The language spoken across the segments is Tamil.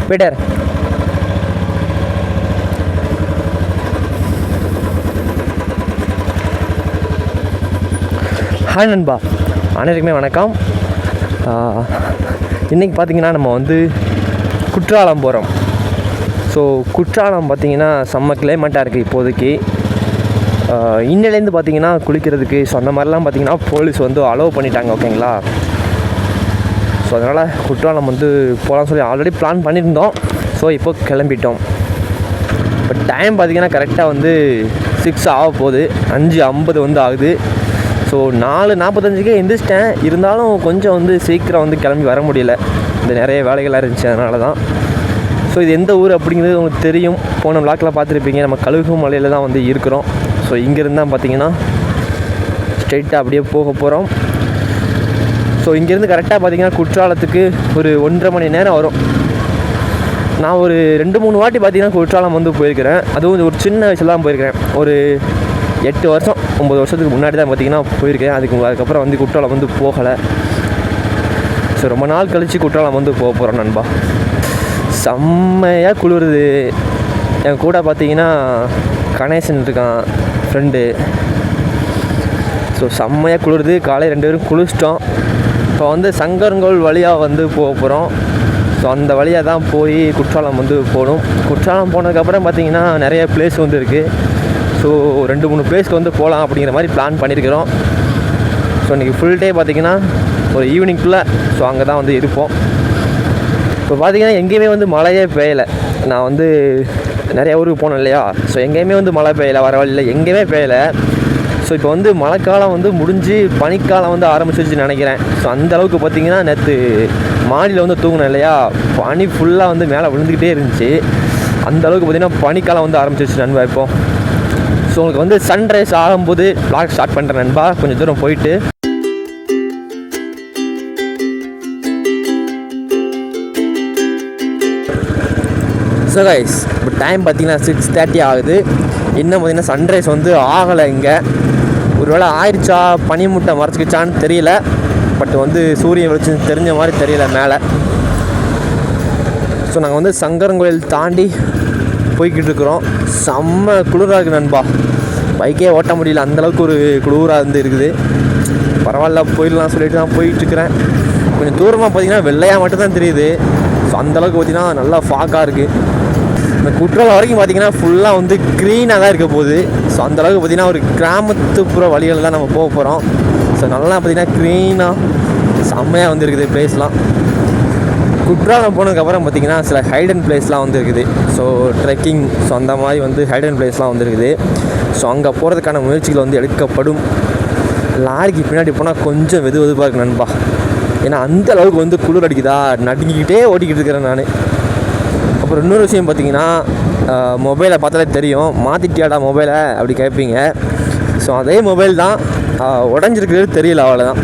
போயிட்டார். ஹாய் நண்பா, அனைவருக்குமே வணக்கம். இன்றைக்கி பார்த்திங்கன்னா நம்ம வந்து குற்றாலம் போகிறோம். ஸோ குற்றாலம் பார்த்திங்கன்னா செம்ம கிளைமேட்டாக இருக்குது இப்போதைக்கு. இன்னிலேருந்து பார்த்திங்கன்னா குளிக்கிறதுக்கு ஸோ அந்த மாதிரிலாம் பார்த்திங்கன்னா போலீஸ் வந்து அலோவ் பண்ணிட்டாங்க, ஓகேங்களா. ஸோ அதனால் குற்றாலம் வந்து போகலான்னு சொல்லி ஆல்ரெடி பிளான் பண்ணியிருந்தோம். ஸோ இப்போ கிளம்பிட்டோம். இப்போ டைம் பார்த்திங்கன்னா கரெக்டாக வந்து 6 ஆக போகுது, 5:50 வந்து ஆகுது. ஸோ 4:45 எந்திரிச்சிட்டேன். இருந்தாலும் கொஞ்சம் வந்து சீக்கிரம் வந்து கிளம்பி வர முடியல, இந்த நிறைய வேலைகளாக இருந்துச்சு, அதனால தான். ஸோ இது எந்த ஊர் அப்படிங்கிறது உங்களுக்கு தெரியும், போன விளாக்கில் பார்த்துருப்பீங்க. நம்ம கழுகு மலையில் தான் வந்து இருக்கிறோம். ஸோ இங்கேருந்து தான் பார்த்திங்கன்னா ஸ்ட்ரெயிட்டாக அப்படியே போக போகிறோம். ஸோ இங்கேருந்து கரெக்டாக பார்த்திங்கன்னா குற்றாலத்துக்கு ஒரு 1.5 மணி நேரம் வரும். நான் ஒரு 2-3 வாட்டி பார்த்திங்கன்னா குற்றாலம் வந்து போயிருக்கிறேன். அதுவும் ஒரு சின்ன வயசில் தான் போயிருக்கிறேன். ஒரு 8 வருஷம் 9 வருஷத்துக்கு முன்னாடி தான் பார்த்திங்கன்னா போயிருக்கேன். அதுக்கப்புறம் வந்து குற்றாலம் வந்து போகலை. ஸோ ரொம்ப நாள் கழித்து குற்றாலம் வந்து போக போகிறோம் நண்பா. செம்மையாக குளிருது. என் கூட பார்த்திங்கன்னா கணேசன் இருக்கான், ஃப்ரெண்டு. ஸோ செம்மையாக குளிருது. காலையில் 2 பேரும் குளிச்சிட்டோம். இப்போ வந்து சங்கரங்கோல் வழியாக வந்து போக போகிறோம். ஸோ அந்த வழியாக தான் போய் குற்றாலம் வந்து போகணும். குற்றாலம் போனதுக்கப்புறம் பார்த்திங்கன்னா நிறைய பிளேஸ் வந்து இருக்குது. ஸோ 2-3 பிளேஸ்க்கு வந்து போகலாம் அப்படிங்கிற மாதிரி பிளான் பண்ணியிருக்கிறோம். ஸோ இன்றைக்கி ஃபுல் டே பார்த்திங்கன்னா ஒரு ஈவினிங்குள்ளே ஸோ அங்கே தான் வந்து இருப்போம். இப்போ பார்த்திங்கன்னா எங்கேயுமே வந்து மழையே பெய்யலை. நான் வந்து நிறைய ஊருக்கு போனேன் இல்லையா, ஸோ எங்கேயுமே வந்து மழை பெய்யலை, வர வழியில் எங்கேயுமே பெய்யலை. ஸோ இப்போ வந்து மழைக்காலம் வந்து முடிஞ்சு பனிக்காலம் வந்து ஆரம்பிச்சிருச்சு நினைக்கிறேன். ஸோ அந்தளவுக்கு பார்த்திங்கன்னா நேற்று மாடியில் வந்து தூங்கினேன் இல்லையா, பனி ஃபுல்லாக வந்து மேலே விழுந்துக்கிட்டே இருந்துச்சு. அந்தளவுக்கு பார்த்திங்கன்னா பனிக்காலம் வந்து ஆரம்பிச்சிருச்சு நண்பா. இப்போ ஸோ உங்களுக்கு வந்து சன்ரைஸ் ஆகும்போது வ்ளாக் ஸ்டார்ட் பண்ணுறேன் நண்பா, கொஞ்சம் தூரம் போயிட்டு. ஸோ கைஸ், இப்போ டைம் பார்த்திங்கன்னா 6:30 ஆகுது. இன்னும் பார்த்திங்கன்னா சன்ரைஸ் வந்து ஆகலை இங்கே. ஒருவேளை ஆயிடுச்சா, பனிமுட்டை மறைச்சிக்கிச்சான்னு தெரியல. பட் வந்து சூரியன் வெளிச்சம் தெரிஞ்ச மாதிரி தெரியல மேலே. ஸோ நாங்கள் வந்து சங்கரங்கோயில் தாண்டி போய்கிட்டு இருக்கிறோம். செம்ம குளிராக இருக்குது நண்பா, பைக்கே ஓட்ட முடியல, அந்தளவுக்கு ஒரு குளிராக வந்து இருக்குது. பரவாயில்ல போயிடலாம் சொல்லிட்டு தான் போயிட்டுருக்கிறேன். கொஞ்சம் தூரமாக பார்த்திங்கன்னா வெள்ளையாக மட்டும்தான் தெரியுது. ஸோ அந்தளவுக்கு பார்த்திங்கன்னா நல்லா ஃபாக்காக இருக்குது. இந்த குற்றாலம் வரைக்கும் பார்த்திங்கன்னா ஃபுல்லாக வந்து க்ரீனாக தான் இருக்க போகுது. ஸோ அந்தளவுக்கு பார்த்திங்கன்னா ஒரு கிராமத்துப்புற வழிகள் தான் நம்ம போக போகிறோம். ஸோ நல்லா பார்த்திங்கன்னா க்ரீனாக செம்மையாக வந்து இருக்குது பிளேஸ்லாம். குற்றாலம் போனதுக்கப்புறம் பார்த்திங்கன்னா சில ஹைடன் பிளேஸ்லாம் வந்து இருக்குது. ஸோ ட்ரெக்கிங், ஸோ அந்த மாதிரி வந்து ஹைடன் பிளேஸ்லாம் வந்து இருக்குது. ஸோ அங்கே போகிறதுக்கான முயற்சிகள் வந்து எடுக்கப்படும். லாரிக்கு பின்னாடி போனால் கொஞ்சம் வெதுப்பாக இருக்குது நண்பா. ஏன்னா அந்த அளவுக்கு வந்து குளிர் அடிக்குதா, நடுங்கிக்கிட்டே ஓட்டிக்கிட்டு இருக்கிறேன் நான். அப்புறம் இன்னொரு விஷயம் பார்த்திங்கன்னா, மொபைலை பார்த்தாலே தெரியும், மாற்றிட்டியாடா மொபைலை அப்படி கேட்பீங்க. ஸோ அதே மொபைல் தான், உடஞ்சிருக்கிறது தெரியல, அவ்வளோதான்.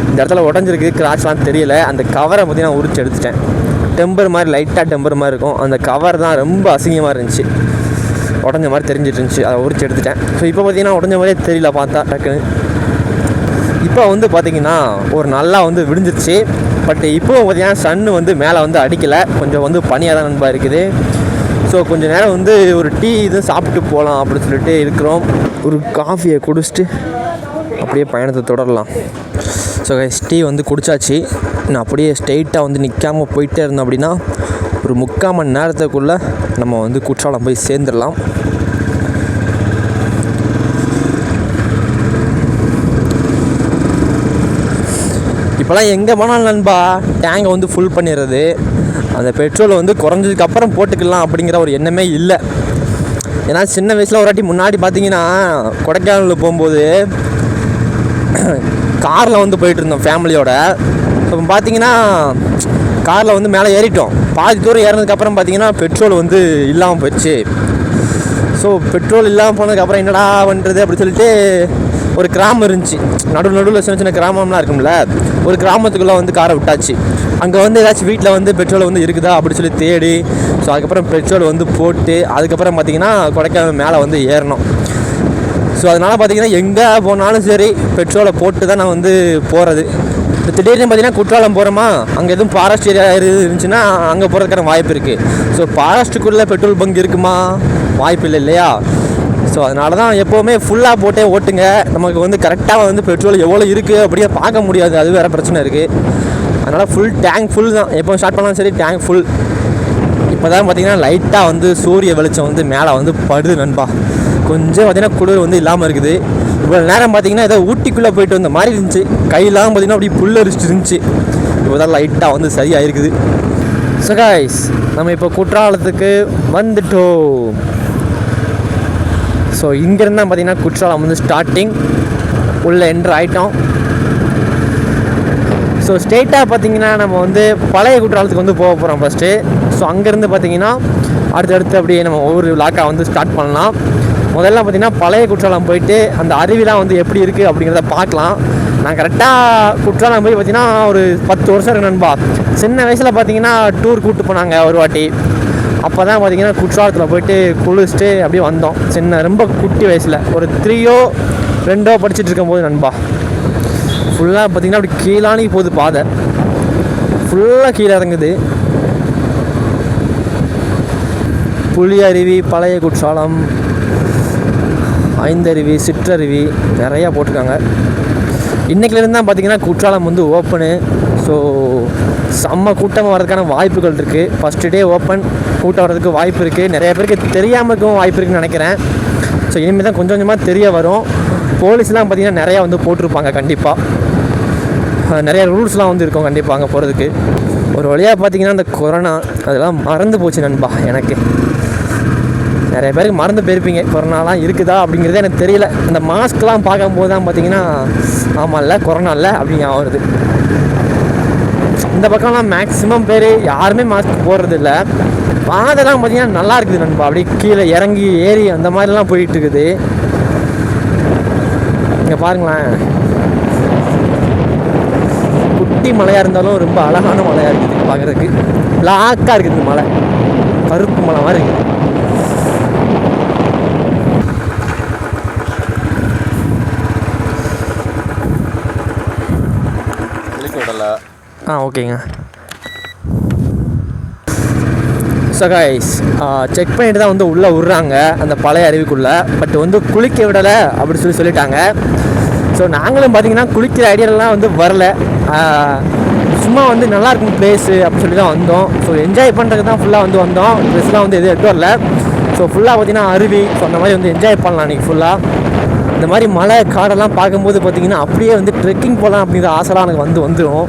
இந்த இடத்துல உடஞ்சிருக்கு, கிராச்லாம் தெரியல. அந்த கவரை பார்த்திங்கன்னா உரிச்சு எடுத்துட்டேன். டெம்பர் மாதிரி, லைட்டாக டெம்பர் மாதிரி இருக்கும், அந்த கவர் தான் ரொம்ப அசிங்கமாக இருந்துச்சு, உடஞ்ச மாதிரி தெரிஞ்சிட்டு இருந்துச்சு. அதை உரிச்சு எடுத்துட்டேன். ஸோ இப்போ பார்த்திங்கன்னா உடஞ்ச மாதிரியே தெரியல பார்த்தா டக்குன்னு. இப்போ வந்து பார்த்திங்கன்னா ஒரு நல்லா வந்து விடிஞ்சிருச்சு. பட் இப்போ பார்த்திங்கன்னா சன்னு வந்து மேலே வந்து அடிக்கலை, கொஞ்சம் வந்து பனியாக தான் நண்பா இருக்குது. ஸோ கொஞ்சம் நேரம் வந்து ஒரு டீ இதுவும் சாப்பிட்டு போகலாம் அப்படின்னு சொல்லிட்டு இருக்கிறோம். ஒரு காஃபியை குடிச்சிட்டு அப்படியே பயணத்தை தொடரலாம். ஸோ டீ வந்து குடித்தாச்சு. நான் அப்படியே ஸ்ட்ரெயிட்டாக வந்து நிற்காமல் போயிட்டே இருந்தோம் அப்படின்னா ஒரு 3/4 மணி நேரத்துக்குள்ளே நம்ம வந்து குற்றாலம் போய் சேர்ந்துடலாம். இப்போலாம் எங்கே போனாலும் நண்பா டேங்கை வந்து ஃபுல் பண்ணிடுறது. அந்த பெட்ரோலை வந்து குறைஞ்சதுக்கப்புறம் போட்டுக்கலாம் அப்படிங்கிற ஒரு எண்ணமே இல்லை. ஏன்னா சின்ன வயசில் ஒரு வாட்டி முன்னாடி பார்த்திங்கன்னா கொடைக்கானலில் போகும்போது காரில் வந்து போயிட்டு இருந்தோம் ஃபேமிலியோட. இப்போ பார்த்திங்கன்னா காரில் வந்து மேலே ஏறிட்டோம். பாதி தூரம் ஏறினதுக்கப்புறம் பார்த்திங்கன்னா பெட்ரோல் வந்து இல்லாமல் போயிடுச்சு. ஸோ பெட்ரோல் இல்லாமல் போனதுக்கப்புறம் என்னடா பண்ணுறது அப்படி சொல்லிட்டு ஒரு கிராமம் இருந்துச்சு, நடுவில் சின்ன சின்ன கிராமம்லாம் இருக்கும்ல, ஒரு கிராமத்துக்குள்ளே வந்து காரை விட்டாச்சு. அங்கே வந்து ஏதாச்சும் வீட்டில் வந்து பெட்ரோல் வந்து இருக்குதா அப்படி சொல்லி தேடி, ஸோ அதுக்கப்புறம் பெட்ரோல் வந்து போட்டு அதுக்கப்புறம் பார்த்திங்கன்னா கொடைக்கானல் மேலே வந்து ஏறணும். ஸோ அதனால் பார்த்திங்கன்னா எங்கே போனாலும் சரி பெட்ரோலை போட்டு தான் நான் வந்து போகிறது. இப்போ திடீர்னு பார்த்தீங்கன்னா குற்றாலம் போகிறோமா, அங்கே எதுவும் ஃபாரஸ்ட் ஏரியா இருந்துச்சுன்னா அங்கே போகிறதுக்கான வாய்ப்பு இருக்குது. ஸோ ஃபாரஸ்ட்டுக்குள்ளே பெட்ரோல் பங்க் இருக்குமா, வாய்ப்பு இல்லை இல்லையா. ஸோ அதனால தான் எப்போவுமே ஃபுல்லாக போட்டே ஓட்டுங்க. நமக்கு வந்து கரெக்டாக வந்து பெட்ரோல் எவ்வளோ இருக்குது அப்படியே பார்க்க முடியாது, அது வேறு பிரச்சனை இருக்குது. அதனால் ஃபுல் டேங்க் ஃபுல் தான், எப்போ ஸ்டார்ட் பண்ணாலும் சரி டேங்க் ஃபுல். இப்போ தான் பார்த்திங்கன்னா லைட்டாக வந்து சூரிய வெளிச்சம் வந்து மேலே வந்து படுது நண்பா. கொஞ்சம் பார்த்திங்கன்னா குளிர் வந்து இல்லாமல் இருக்குது. இவ்வளோ நேரம் பார்த்திங்கன்னா ஏதோ ஊட்டிக்குள்ளே போயிட்டு வந்த மாதிரி இருந்துச்சு. கையெல்லாம் பார்த்திங்கன்னா அப்படி புல்லரிச்சிட்டு இருந்துச்சு. இப்போ தான் லைட்டாக வந்து சரியாக இருக்குது. ஸோ கைஸ், நம்ம இப்போ குற்றாலத்துக்கு வந்துட்டோம். ஸோ இங்கேருந்து தான் பார்த்திங்கன்னா குற்றாலம் வந்து ஸ்டார்டிங், உள்ளே என்ட்ரு ஆகிட்டோம். ஸோ ஸ்ட்ரெயிட்டாக பார்த்திங்கன்னா நம்ம வந்து பழைய குற்றாலத்துக்கு வந்து போக போகிறோம் ஃபஸ்ட்டு. ஸோ அங்கேருந்து பார்த்திங்கன்னா அடுத்தடுத்து அப்படியே நம்ம ஒவ்வொரு விளாக்காக வந்து ஸ்டார்ட் பண்ணலாம். முதல்ல பார்த்திங்கன்னா பழைய குற்றாலம் போயிட்டு அந்த அருவிலாம் வந்து எப்படி இருக்குது அப்படிங்கிறத பார்க்கலாம். நான் கரெக்டாக குற்றாலம் போய் பார்த்திங்கன்னா ஒரு 10 வருஷம் இருக்கு நண்பா. சின்ன வயசில் பார்த்திங்கன்னா டூர் கூப்பிட்டு போனாங்க ஒரு வாட்டி. அப்போ தான் பார்த்திங்கன்னா குற்றாலத்தில் போயிட்டு குளிச்சுட்டு அப்படியே வந்தோம். ரொம்ப குட்டி வயசில் ஒரு 3ஓ 2ஓ படிச்சுட்டு இருக்கும்போது நண்பா. ஃபுல்லாக பார்த்திங்கன்னா அப்படி கீழானி போகுது, பாதை ஃபுல்லாக கீழே இறங்குது. புளி அருவி, பழைய குற்றாலம், ஐந்தருவி, சிற்றருவி நிறையா போட்டிருக்காங்க. இன்றைக்கிலேருந்து தான் பார்த்திங்கன்னா குற்றாலம் வந்து ஓப்பனு. ஸோ செம்ம கூட்டமாக வர்றதுக்கான வாய்ப்புகள் இருக்குது. ஃபஸ்ட்டு டே ஓப்பன், கூட்டம் வர்றதுக்கு வாய்ப்பு இருக்குது. நிறைய பேருக்கு தெரியாமல் இருக்கும் வாய்ப்பு இருக்குதுன்னு நினைக்கிறேன். ஸோ இனிமேல் தான் கொஞ்சம் கொஞ்சமாக தெரிய வரும். போலீஸ்லாம் பார்த்திங்கன்னா நிறையா வந்து போட்டிருப்பாங்க. கண்டிப்பாக நிறைய ரூல்ஸ்லாம் வந்து இருக்கும் கண்டிப்பாக அங்கே போகிறதுக்கு. ஒரு வழியாக பார்த்திங்கன்னா அந்த கொரோனா அதெல்லாம் மறந்து போச்சு நண்பா. எனக்கு நிறைய பேருக்கு மறந்து போயிருப்பீங்க கொரோனாலாம் இருக்குதா அப்படிங்கிறதே எனக்கு தெரியல. அந்த மாஸ்க்லாம் பார்க்கும்போது தான் பார்த்திங்கன்னா ஆமாம் இல்லை கொரோனா இல்லை அப்படிங்க வருது. இந்த பக்கம்லாம் மேக்ஸிமம் பேர் யாருமே மாஸ்க் போடுறது இல்லை. பாதைலாம் பார்த்திங்கன்னா நல்லா இருக்குது நண்பா. அப்படியே கீழே இறங்கி ஏறி அந்த மாதிரிலாம் போயிட்டு இருக்குது. இங்கே பாருங்களேன், குட்டி மலையாக இருந்தாலும் ரொம்ப அழகான மலையாக இருக்குது பார்க்குறதுக்கு. பிளாக்காக இருக்குது மலை, கருப்பு மலை மாதிரி இருக்குது. ஓகேங்க. ஸோ கைஸ், செக் பண்ணிட்டு தான் வந்து உள்ளே விட்றாங்க அந்த பழைய அருவிக்குள்ளே. பட் வந்து குளிக்க விடலை அப்படி சொல்லிட்டாங்க. ஸோ நாங்களும் பார்த்திங்கன்னா குளிக்கிற ஐடியாலாம் வந்து வரல. சும்மா வந்து நல்லாயிருக்கும் ப்ளேஸு அப்படின்னு சொல்லி தான் வந்தோம். ஸோ என்ஜாய் பண்ணுறதுக்கு தான் ஃபுல்லாக வந்து வந்தோம். ட்ரெஸ்லாம் வந்து எதுவும் எடுத்து வரல. ஸோ ஃபுல்லாக பார்த்திங்கன்னா அருவி, ஸோ அந்த மாதிரி வந்து என்ஜாய் பண்ணலாம் அன்றைக்கி ஃபுல்லாக. இந்த மாதிரி மலை காடெல்லாம் பார்க்கும்போது பார்த்திங்கன்னா அப்படியே வந்து ட்ரெக்கிங் போகலாம் அப்படிங்கிற ஆசைலாம் எனக்கு வந்துடும்.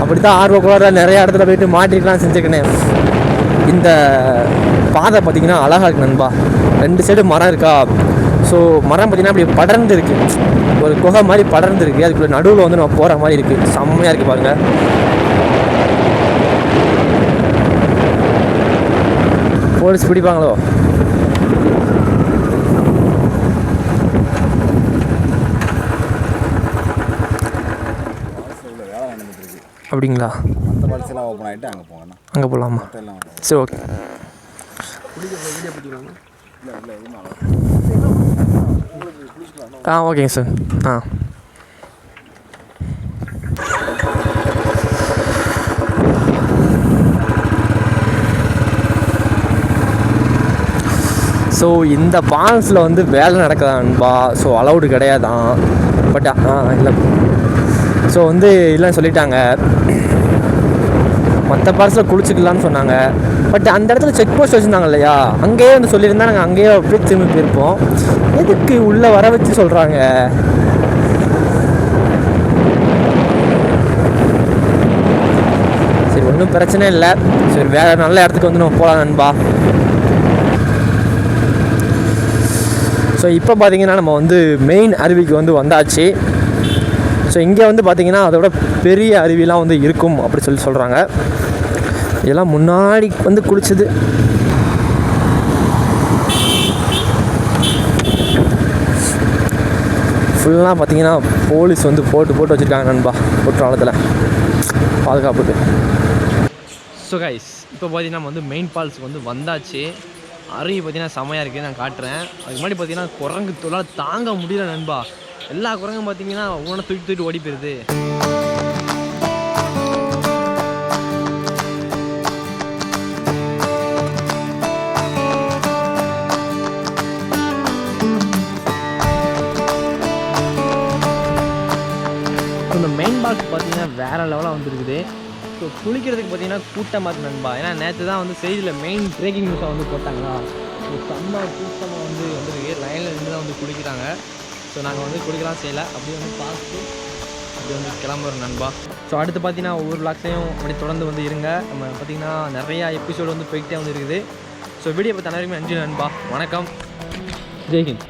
அப்படி தான் ஆர்வக்குள்ளார நிறையா இடத்துல போய்ட்டு மாட்டிக்கலாம் செஞ்சுக்கினேன். இந்த பாதை பார்த்திங்கன்னா அழகாக இருக்குது நண்பா. 2 சைடு மரம் இருக்கா. ஸோ மரம் பார்த்திங்கன்னா அப்படி படர்ந்து இருக்குது, ஒரு குகை மாதிரி படர்ந்து இருக்குது. அதுக்குள்ளே நடுவில் வந்து நம்ம போகிற மாதிரி இருக்குது. செம்மையாக இருக்குது பாருங்கள். போலீஸ் பிடிப்பாங்களோ? அப்படிங்களா? அங்கே போகலாமா? சரி, ஓகே. ஓகேங்க சார். ஸோ இந்த ஃபால்ஸில் வந்து வேலை நடக்குதான்பா. ஸோ அலௌடு கிடையாதான். பட் இல்லை, ஸோ வந்து இல்லைன்னு சொல்லிட்டாங்க. மற்ற ஃபால்ஸில் குளிச்சுக்கலான்னு சொன்னாங்க. பட் அந்த இடத்துல செக் போஸ்ட் வச்சுருந்தாங்க இல்லையா, அங்கேயே வந்து சொல்லியிருந்தா நாங்கள் அங்கேயே அப்படியே திரும்பி போயிருப்போம். எதுக்கு உள்ளே வர வச்சு சொல்கிறாங்க? சரி, ஒன்றும் பிரச்சனை இல்லை. சரி, வேறு நல்ல இடத்துக்கு வந்து நம்ம போகலாம் நண்பா. ஸோ இப்போ பார்த்திங்கன்னா நம்ம வந்து மெயின் அருவிக்கு வந்து வந்தாச்சு. ஸோ இங்கே வந்து பார்த்திங்கன்னா அதோட பெரிய அருவிலாம் வந்து இருக்கும் அப்படி சொல்கிறாங்க. இதெல்லாம் முன்னாடி வந்து குளிச்சது. ஃபுல்லாக பார்த்திங்கன்னா போலீஸ் வந்து போட்டு வச்சுருக்காங்க நண்பா குற்றாலத்தில் பாதுகாப்புக்கு. ஸோ கைஸ், இப்போ பார்த்திங்கன்னா நம்ம வந்து மெயின் ஃபால்ஸுக்கு வந்து வந்தாச்சு. அருவி பார்த்திங்கன்னா செமையாக இருக்குது, நான் காட்டுறேன். அதுக்கு முன்னாடி பார்த்திங்கன்னா குரங்கு தொழிலாக தாங்க முடியல நண்பா. எல்லா குரங்கும் பார்த்திங்கன்னா ஒவ்வொன்றா தூக்கிட்டு ஓடி போயிடுது. ஃபால்ஸ் பார்த்தீங்கன்னா வேறு லெவலாக வந்துருக்குது. ஸோ குளிக்கிறதுக்கு பார்த்தீங்கன்னா கூட்டமாக இருக்குது நண்பா. ஏன்னா நேற்று தான் வந்து செய்தியில் மெயின் பிரேக்கிங் நியூஸாக வந்து போட்டாங்களா. ஸோ செம்ம கூட்டமாக வந்துருக்கு. லைனில் நின்று தான் வந்து குளிக்கிறாங்க. ஸோ நாங்கள் வந்து குளிக்கலாம் செய்யலை, அப்படியே வந்து பார்த்து அப்படி வந்து கிளம்புறோம் நண்பா. ஸோ அடுத்து பார்த்தீங்கன்னா ஒவ்வொரு விளாக்ஸையும் அப்படி தொடர்ந்து வந்து இருங்க. நம்ம பார்த்திங்கன்னா நிறையா எபிசோடு வந்து போய்கிட்டே வந்து இருக்குது. ஸோ வீடியோ பார்த்து அனைவருமே நன்றி நண்பா. வணக்கம், ஜெய்ஹிந்த்.